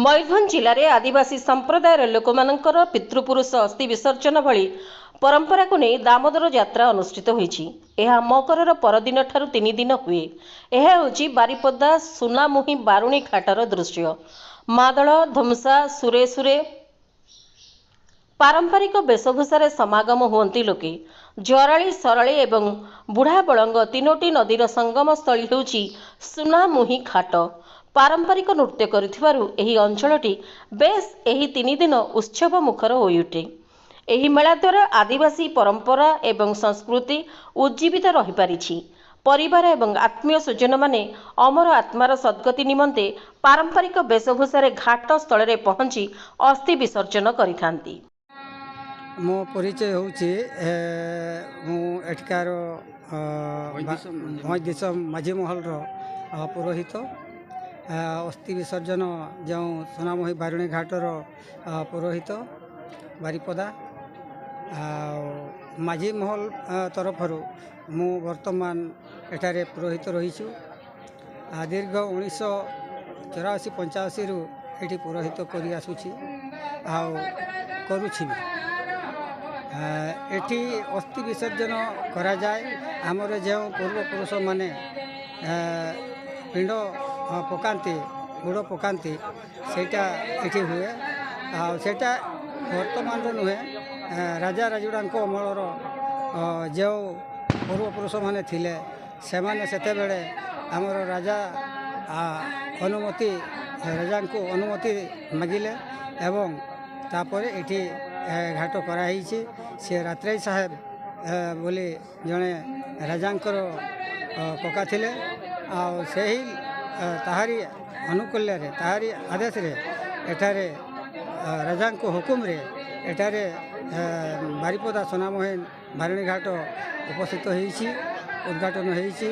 मयूरभंज जिले में आदिवासी संप्रदायर लोकमानंकर पितृपुरुष अस्थि विसर्जन भली परंपरा को नहीं दामोदर यात्रा अनुष्ठित होईछि। यह मकर परदिन ठारू 3 दिन हुए। यह होछि बारिपदा सुनामुही बारुणी घाटर दृश्य। मादल धुमसा सुरे सुरे पारंपरिक वेशभूषा समागम हुंती लोके। जराली सरली एवं बुढ़ा बलंग तीनोटी नदीर संगम स्थली होछि सुनामुही घाट। पारंपरिक नृत्य करुथिबारु एही अंचलटी बेस एही 3 दिन उत्सव मुखर होई उठे। एही मेला द्वारा आदिवासी परंपरा एवं संस्कृति उज्जीवित रही पारिछि। परिवार एवं आत्मीय स्वजन माने अमर आत्मार सद्गति निमंते पारंपरिक वेशभूषा घाट स्थल रे पहुंची अस्थि विसर्जन करिथांती। मो परिचय होउछि मु एठकार भोज माझी महल पुरोहित। अस्थि विसर्जन जो सोनामुही बारुणी घाटर पुरोहित बारिपदा माझी महल तरफ मु वर्तमान एठारे पुरोहित रहीछु। दीर्घ 1984-85 रु एठी पुरोहित करि आसुछि आ करूछि। एठी अस्थि विसर्जन करा जाए। हमर जो पूर्वपुरुष माने पिंड पकाती गुड़ पकाती सेटा एठी हुए। सेटा वर्तमान नुहे राजा राजुड़ा अमलर जो पूर्वपुरुष माने थिले सेमाने सेते बेले हमर राजा अनुमति राजा को अनुमति मागिले एवं तापर एठी घाट कराई। से रात्रे साहेब बोली जड़े राजांकर पका थिले से ताहारी अनुकूल्य ताहारी आदेश रे एठारे राजा को हुकुम रे एठारे बारिपदा सोनामुही बारुणी घाट उपस्थित होईछि उद्घाटन होईछि।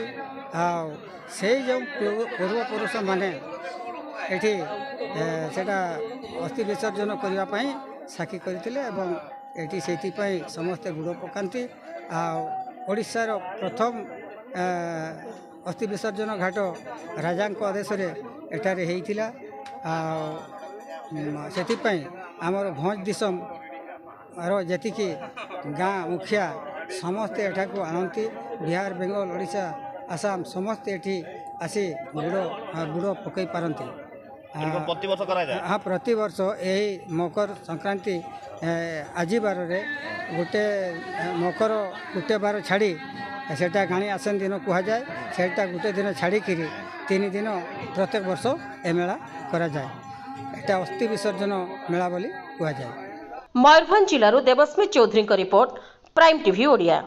से जो पूर्वपुरुष माने एठी सेटा अस्थि विसर्जन करने पाई साक्षी करथिले एवं एठी सेति पाई समस्त गुड़ पकाती। ओडिशार प्रथम अस्थि विसर्जन घाट राजा आदेश रे एठारे हेइथिला। सेति पाई हमर भोज दिसम आरो जतिकी गाँ मुखिया समस्ते एठाको आनती। बिहार बेंगल ओडिशा आसाम समस्ते एठी आसी गुड़ पकई पारती। हाँ प्रति वर्ष यही मकर संक्रांति आज बार रे गोटे मकर गोटे बार छाड़ी सेटा गाणी आसन दिन कह जाए। सेटा गोटे दिन छाड़ी 3 दिन प्रत्येक वर्ष ए मेला करा जाए। एटा अस्थि विसर्जन मेला बोली कह जाए। मयूरभंज जिलूर Debasmit Choudhury report Prime TV Odia.